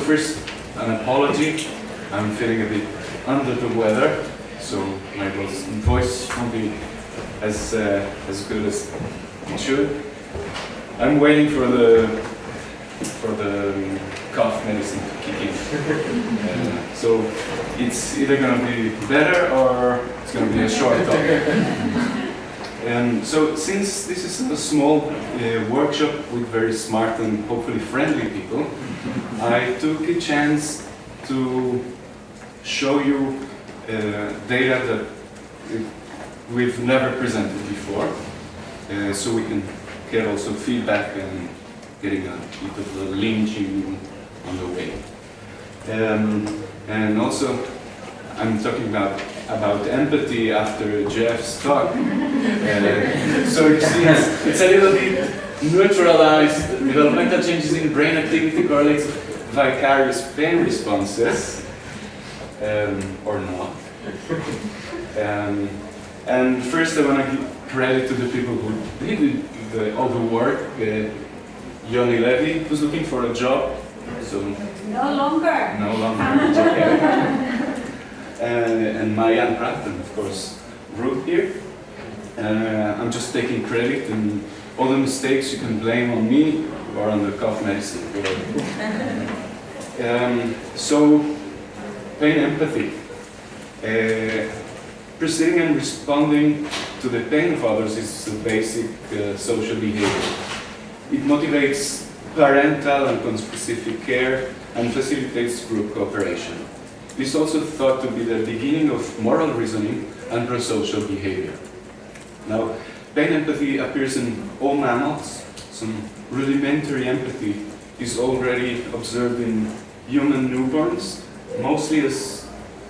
first, an apology. I'm feeling a bit under the weather, so my voice won't be as good as it should. I'm waiting for the cough medicine to kick in. So it's either going to be better or it's going to be a short talk. So since this is a small workshop with very smart and hopefully friendly people, I took a chance to show you data that we've never presented before, so we can get also feedback and getting a bit of the lynching on the way. And also, I'm talking about empathy after Jeff's talk. So you see, it's a little bit neutralized. Developmental changes in brain activity correlates with vicarious pain responses, or not. And first I want to give credit to the people who did all the work. Yoni Levy, who's looking for a job. So no longer. Okay. And Marianne Pratten, of course, Ruth here. I'm just taking credit, and all the mistakes you can blame on me or on the cough medicine. So, pain empathy. Perceiving and responding to the pain of others is a basic social behavior. It motivates parental and conspecific care and facilitates group cooperation. This is also thought to be the beginning of moral reasoning and prosocial behavior. Now, pain empathy appears in all mammals. Some rudimentary empathy is already observed in human newborns, mostly as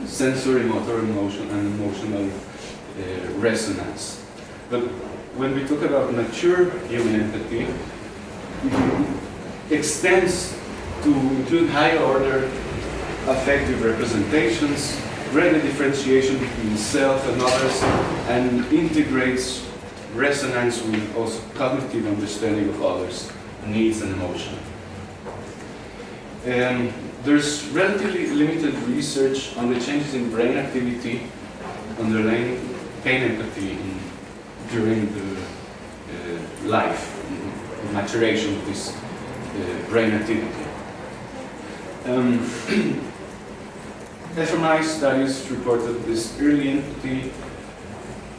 sensory motor emotion and emotional resonance. But when we talk about mature human empathy, it extends to include higher order affective representations, greater differentiation between self and others, and integrates resonance with also cognitive understanding of others' needs and emotion. There's relatively limited research on the changes in brain activity underlying pain empathy during the life, the maturation of this brain activity. fMRI studies reported this early empathy,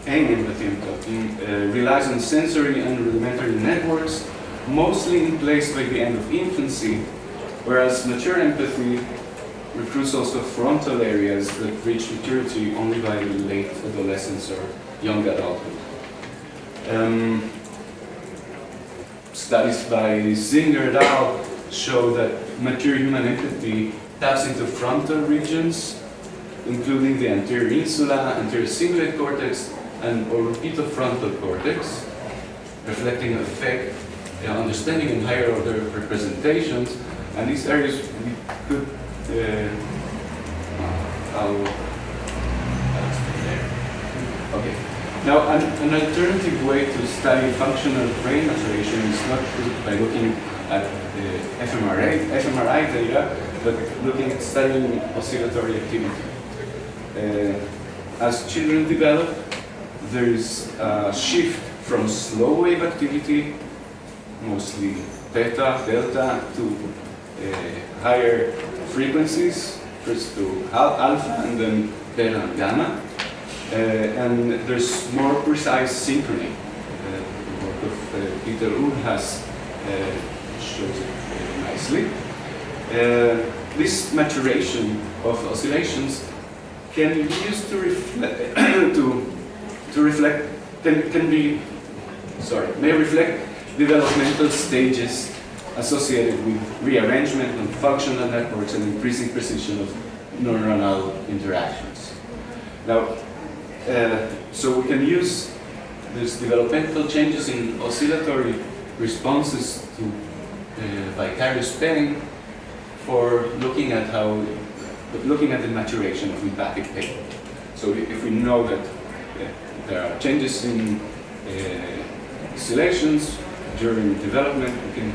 pain empathy I'm talking, relies on sensory and rudimentary networks, mostly in place by the end of infancy, whereas mature empathy recruits also frontal areas that reach maturity only by late adolescence or young adulthood. Studies by Zinger et al. Show that mature human empathy taps into frontal regions, including the anterior insula, anterior cingulate cortex, and orbitofrontal cortex, reflecting affect, understanding and higher order representations. And these areas we could, I'll stay there. Okay. Now, an alternative way to study functional brain maturation is not by looking at the fMRI data, but looking at studying oscillatory activity. As children develop, there is a shift from slow wave activity, mostly theta, delta, to higher frequencies, first to alpha and then beta and gamma. And there's more precise synchrony. The work of Peter Uhl has shows it nicely. This maturation of oscillations can be used to reflect, may reflect developmental stages associated with rearrangement of functional networks and increasing precision of neuronal interactions. Now, so we can use these developmental changes in oscillatory responses to vicarious pain for looking at the maturation of empathic pain. So if we know that there are changes in oscillations during development, we can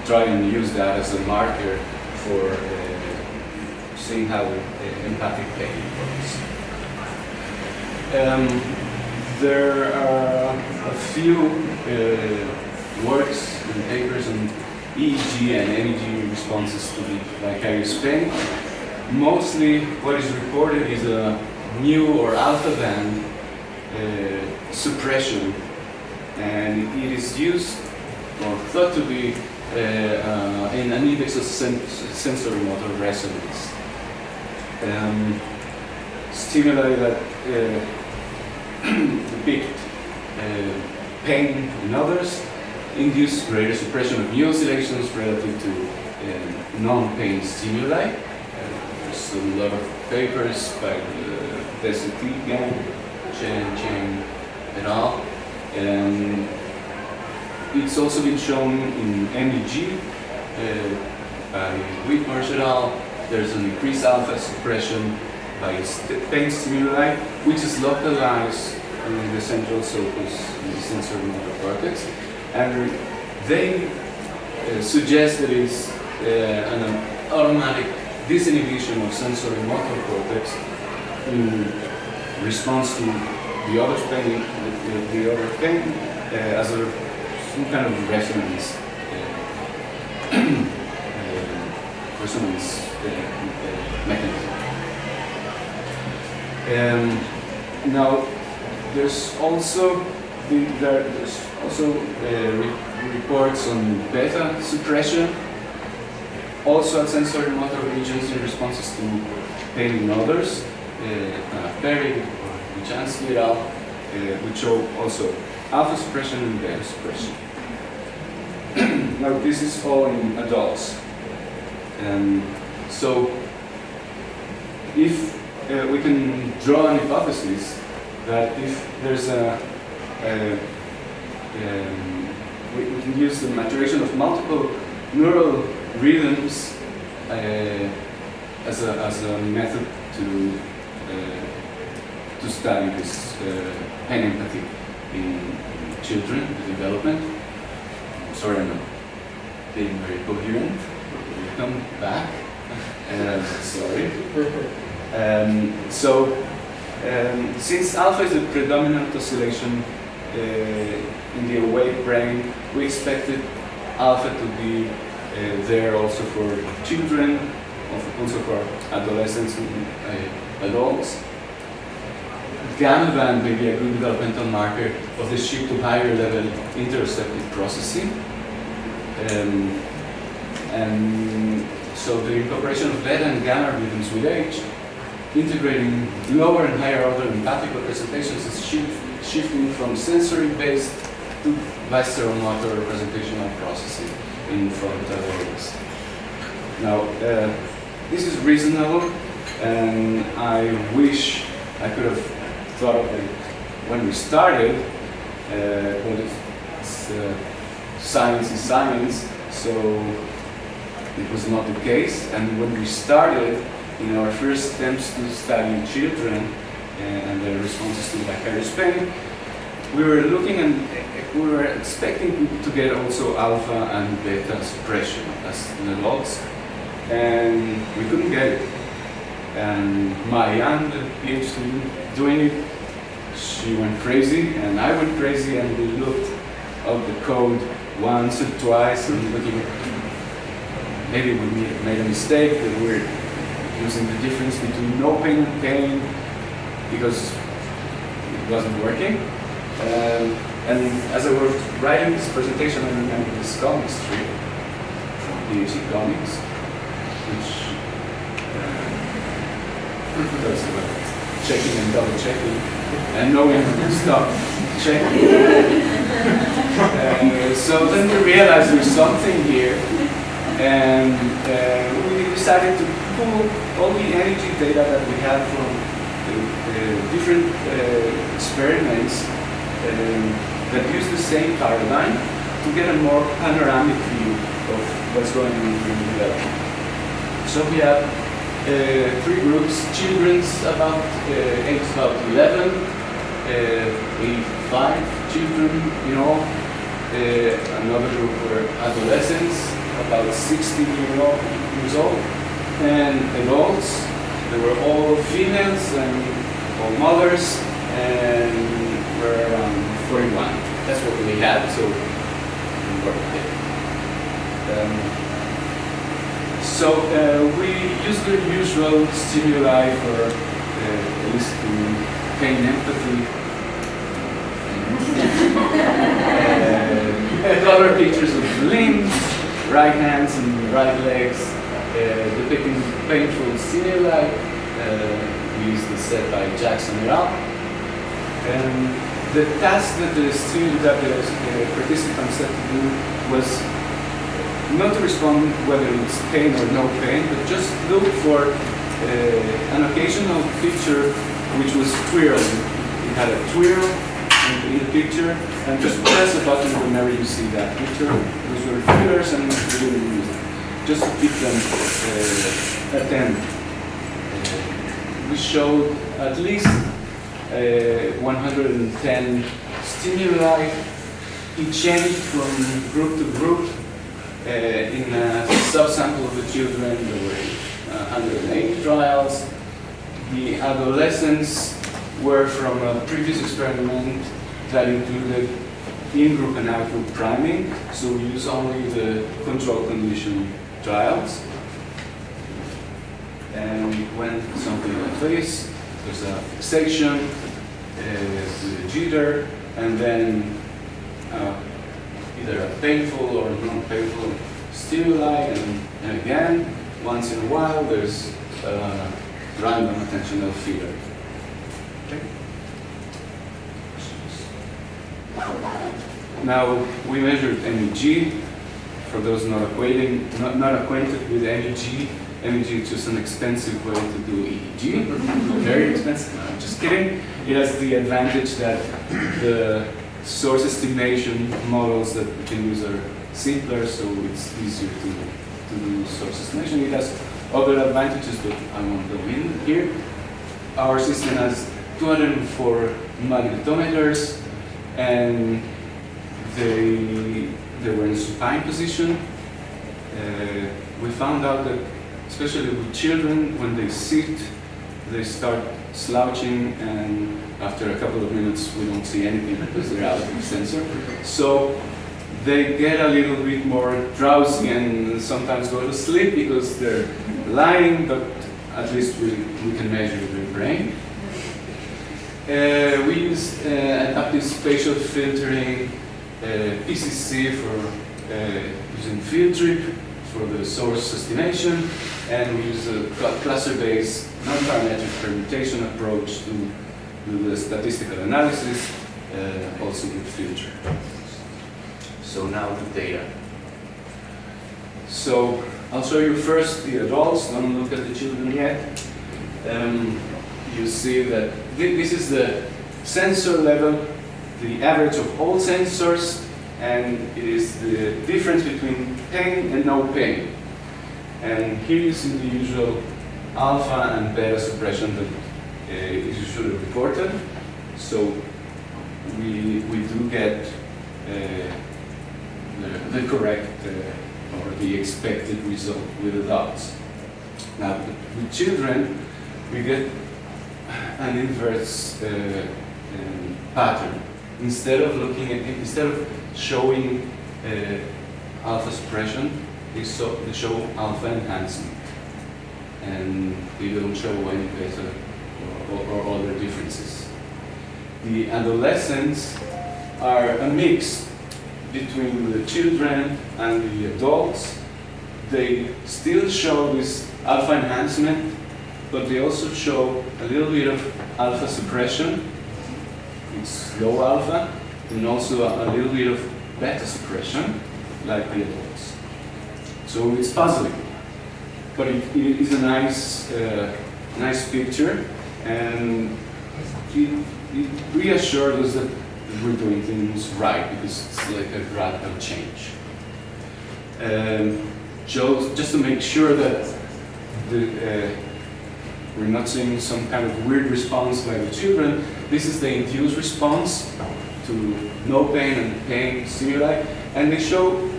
try and use that as a marker for seeing how empathic pain works. There are a few works and papers on EEG and MEG responses to the vicarious pain. Mostly what is reported is a mu or alpha band suppression, and it is used or thought to be in an index of sensory motor resonance. Stimuli that depict pain in others induce greater suppression of mu oscillations relative to non-pain stimuli. There's a lot of papers by Desetti, Cheng et al. It's also been shown in MEG by Whitmarsh et al. There's an increased alpha suppression by pain stimuli, which is localized in the central sulcus in the sensory motor cortex. And they suggest that it's an automatic disinhibition of sensory motor cortex in response to the other pain, as some kind of resonance mechanism. Now, there's also reports on beta suppression, also at sensory motor regions in responses to pain in others. Perry or Wichansky et al. Which show also alpha suppression and beta suppression. Now, this is all in adults. So, if we can draw an hypothesis that if there's we can use the maturation of multiple neural rhythms as a method to study this pain empathy in children, the development. I'm sorry, I'm not being very coherent. We'll come back. Sorry. Since alpha is the predominant oscillation in the awake brain, we expected alpha to be there also for children, also for adolescents and adults. Gamma band may be a good developmental marker of the shift to higher level interoceptive processing. And so the incorporation of beta and gamma rhythms with age, integrating lower and higher order empathic representations is shifting from sensory-based to visceral-motor representational processing in frontal areas. Now, this is reasonable, and I wish I could have thought of it when we started, but science is science, so it was not the case. And when we started in our first attempts to study children and their responses to vicarious pain, we were looking and we were expecting to get also alpha and beta suppression as in adults, and we couldn't get it. And Marianne, the PhD doing it, she went crazy, and I went crazy, and we looked up the code once or twice, and looking, maybe we made a mistake that we're using the difference between no pain and pain because it wasn't working. And as I was writing this presentation, I remember this comic strip from PhD Comics, which does checking and double checking and knowing to stop checking. So then we realized there's something here, and we decided to pull all the energy data that we had from different experiments that use the same paradigm to get a more panoramic view of what's going on in development. So we have three groups: children's about age about 11, 85 children in all. Another group were adolescents, about 60 years old, and adults. They were all females and all mothers, and were around 41. That's what we had, so we worked it. We used the usual stimuli for eliciting pain empathy. Color pictures of limbs, right hands and right legs, depicting painful stimuli. We used the set by Jackson et al. The task that the participants had to do was not to respond whether it's pain or no pain, but just look for an occasional picture which was twirling. It had a twirl in the picture, and just press a button whenever you see that picture. Those were twirlers, and we really use them just to keep them attentive. We showed at least 110 stimuli. It changed from group to group. In a subsample of the children, there were 108 trials. The adolescents were from a previous experiment that included in-group and out-group priming, so we use only the control condition trials. And it went something like this. There's a fixation with a jitter, and then either a painful or non-painful stimuli, and again, once in a while, there's a random attentional feeder. Okay. Now, we measured MEG. For those not acquainted with MEG, MEG is just an expensive way to do EEG. Very expensive. No, I'm just kidding. It has the advantage that the source estimation models that we can use are simpler, so it's easier to do source estimation. It has other advantages, but I won't go in here. Our system has 204 magnetometers, and they were in supine position. We found out that, especially with children, when they sit, they start slouching, and after a couple of minutes, we don't see anything because they're out of the sensor. So they get a little bit more drowsy and sometimes go to sleep because they're lying, but at least we can measure their brain. We used adaptive spatial filtering, PCC for using field trip for the source estimation, and we use a cluster-based non-parametric permutation approach to do the statistical analysis, also with filter. So now the data. So I'll show you first the adults. Don't look at the children yet. You see that this is the sensor level, the average of all sensors, and it is the difference between pain and no pain. And here you see the usual alpha and beta suppression that is usually reported. So we do get the correct or the expected result with adults. Now with children, we get an inverse pattern. Instead of showing alpha suppression, they show alpha enhancement, and they don't show any beta or other differences. The adolescents are a mix between the children and the adults. They still show this alpha enhancement, but they also show a little bit of alpha suppression. It's low alpha, and also a little bit of beta suppression, like the adults. So it's puzzling, but it is a nice picture, and it reassured us that we're doing things right, because it's like a radical change. Just to make sure that we're not seeing some kind of weird response by the children, this is the induced response to no pain and pain stimuli, and they show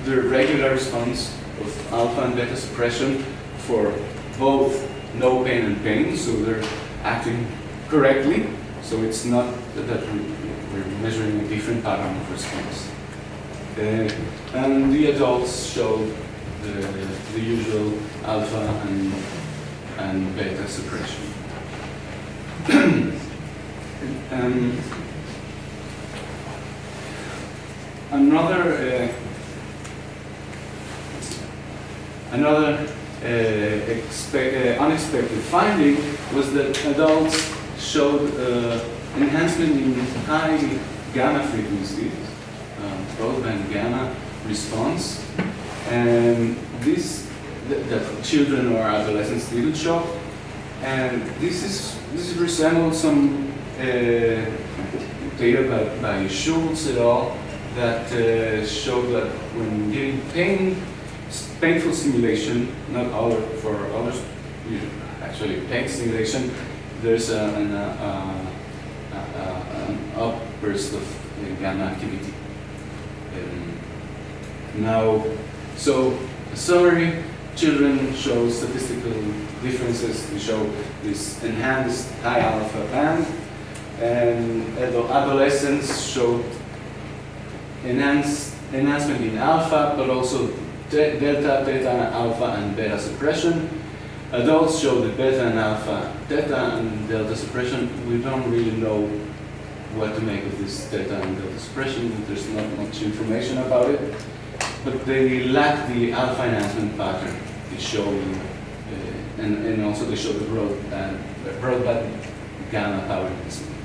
the regular response of alpha and beta suppression for both no pain and pain, so they're acting correctly. So it's not that we're measuring a different pattern of response. And the adults show the usual alpha and beta suppression. Another unexpected finding was that adults showed enhancement in high gamma frequencies, broadband gamma response, and that children or adolescents didn't show, and this resembles some data by Schultz et al. That showed that when giving painful stimulation, not other for others, actually pain stimulation, there's an upburst of gamma activity. Now, so summary, children show statistical differences. They show this enhanced high alpha band, and adolescents show enhancement in alpha, but also delta, beta, alpha, and beta suppression. Adults show the beta and alpha, theta, and delta suppression. We don't really know what to make of this theta and delta suppression. There's not much information about it, but they lack the alpha enhancement pattern. They show, and also they show the broadband gamma power enhancement.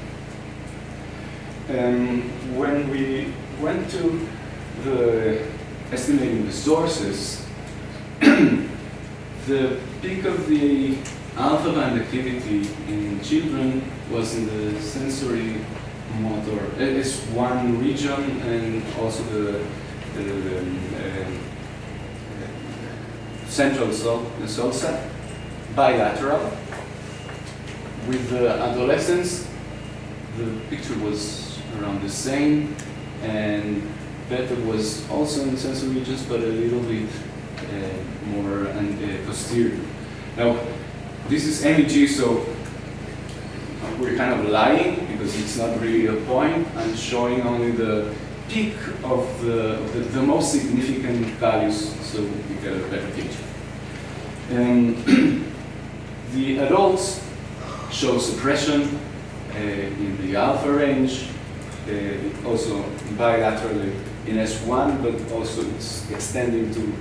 When we went to the estimating the sources, the peak of the alpha band activity in children was in the sensory motor S1 region, and also the central cell set, bilateral. With the adolescents, the picture was around the same, and beta was also in the sensory regions, but a little bit more posterior. Now, this is MEG, so we're kind of lying because it's not really a point. I'm showing only the peak of the most significant values, so we get a better picture. The adults show suppression in the alpha range, also bilaterally in S1, but also it's extending to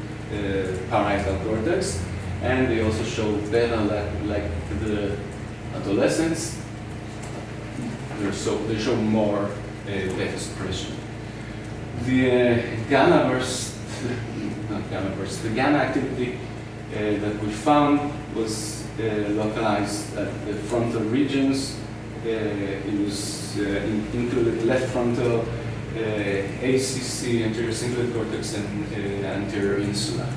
parietal cortex, and they also show beta like the adolescents. They show more beta suppression. The gamma burst, the gamma activity that we found was localized at the frontal regions. It was included left frontal, ACC, anterior cingulate cortex, and anterior insula.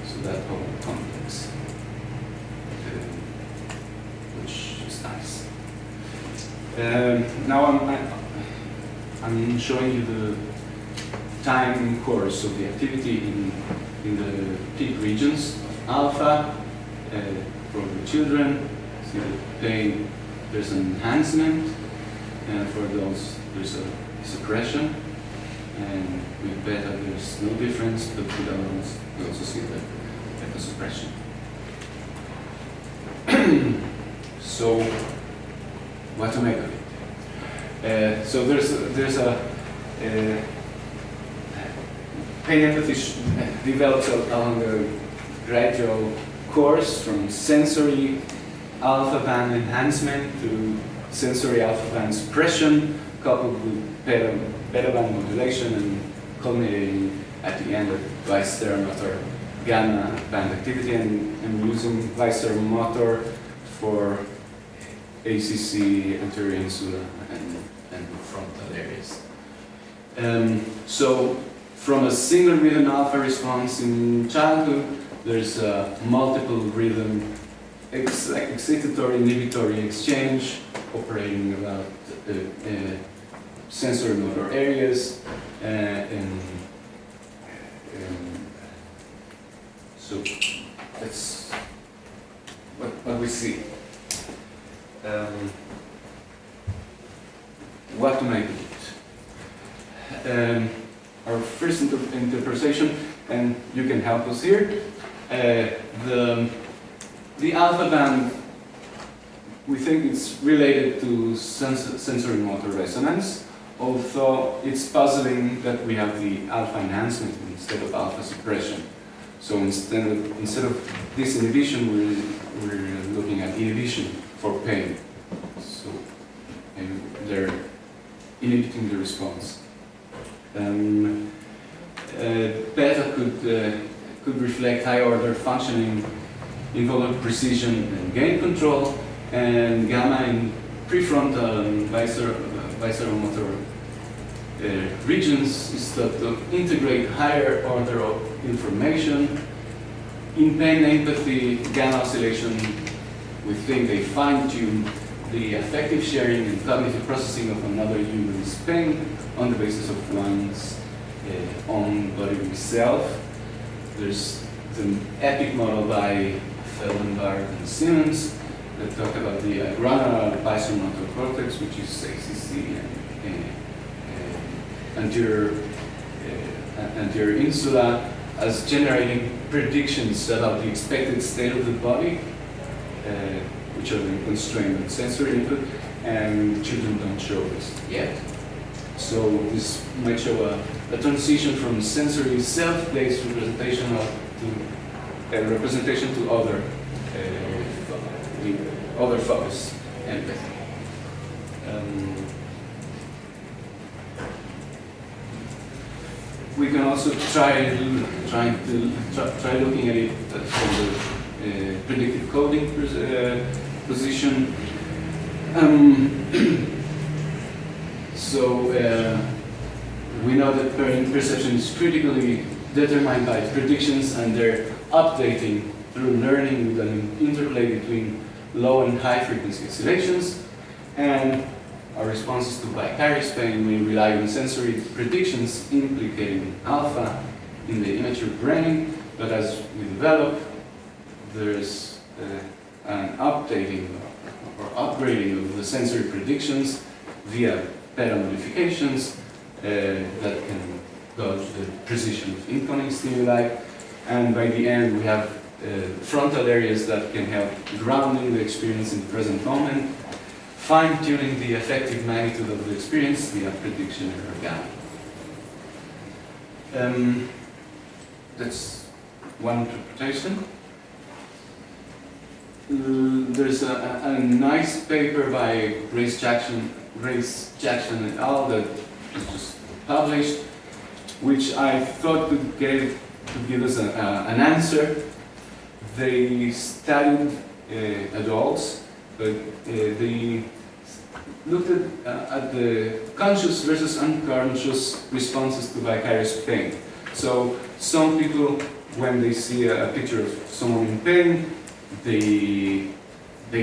So that whole complex, which is nice. Now I'm showing you the time course of the activity in the peak regions of alpha for the children. See the pain, there's an enhancement, and for those there's a suppression, and with beta there's no difference, but with others we also see the beta suppression. So, what to make of it? So there's a pain empathy develops along a gradual course from sensory alpha band enhancement to sensory alpha band suppression, coupled with beta band modulation, and culminating at the end of visceral motor gamma band activity, and I'm using visceral motor for ACC, anterior insula, and frontal areas. So from a single rhythm alpha response in childhood, there's a multiple rhythm excitatory inhibitory exchange operating about sensory motor areas, and so that's see. What to make of it? Our first interpretation, and you can help us here, the alpha band, we think it's related to sensory motor resonance, although it's puzzling that we have the alpha enhancement instead of alpha suppression. So instead of disinhibition, we're looking at inhibition for pain. So they're inhibiting the response. Beta could reflect high order functioning involving precision and gain control, and gamma in prefrontal and visceral motor regions is thought to integrate higher order of information. In pain empathy, gamma oscillation, we think they fine-tune the affective sharing and cognitive processing of another human's pain on the basis of one's own bodily self. There's an epic model by Feldenberg and Simmons that talk about the granular motor cortex, which is ACC and anterior insula, as generating predictions about the expected state of the body, which are then constrained with sensory input, and children don't show this yet. So this might show a transition from sensory self-based representation to other focus empathy. We can also try looking at it from the predictive coding position. We know that perception is critically determined by predictions and their updating through learning with an interplay between low and high frequency oscillations, and our responses to vicarious pain may rely on sensory predictions implicating alpha in the immature brain, but as we develop, there's an updating or upgrading of the sensory predictions via beta modifications that can go to the precision of incoming stimuli, and by the end we have frontal areas that can help grounding the experience in the present moment, fine-tuning the affective magnitude of the experience via prediction error gamma. That's one interpretation. There's a nice paper by Grace Jackson et al. That was just published, which I thought could give us an answer. They studied adults, but they looked at the conscious versus unconscious responses to vicarious pain. So some people, when they see a picture of someone in pain, they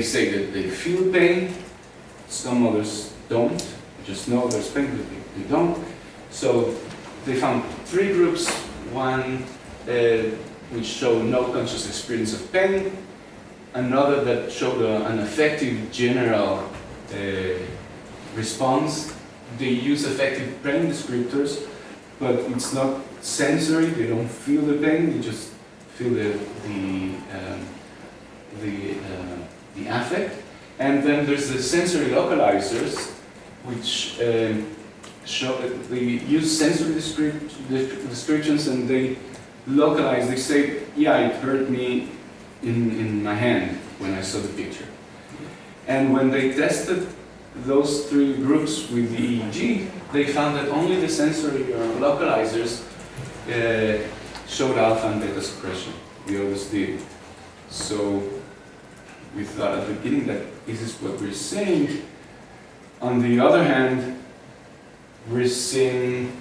say that they feel pain. Some others don't, they just know there's pain, but they don't. So they found three groups, one which showed no conscious experience of pain, another that showed an affective general response. They use affective pain descriptors, but it's not sensory, they don't feel the pain, they just feel the affect. And then there's the sensory localizers, which they use sensory descriptions and they localize, they say, yeah, it hurt me in my hand when I saw the picture. And when they tested those three groups with the EEG, they found that only the sensory localizers showed alpha and beta suppression. The others did. So we thought at the beginning that this is what we're seeing. On the other hand, we're seeing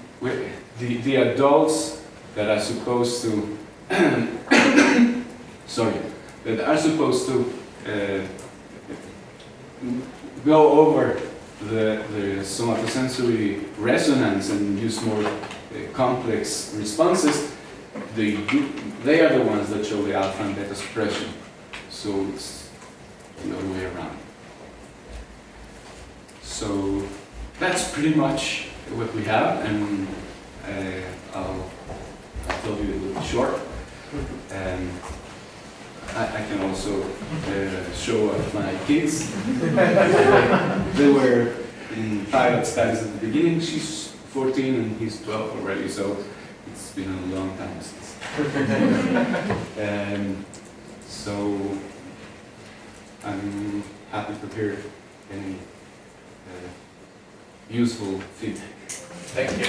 the adults that are supposed to that are supposed to go over the somatosensory resonance and use more complex responses. They are the ones that show the alpha and beta suppression. So the other way around. So that's pretty much what we have, and I'll tell you a little short. I can also show off my kids. They were in pilot studies at the beginning. She's 14 and he's 12 already, so it's been a long time since. So I'm happy to hear any useful feedback. Thank you.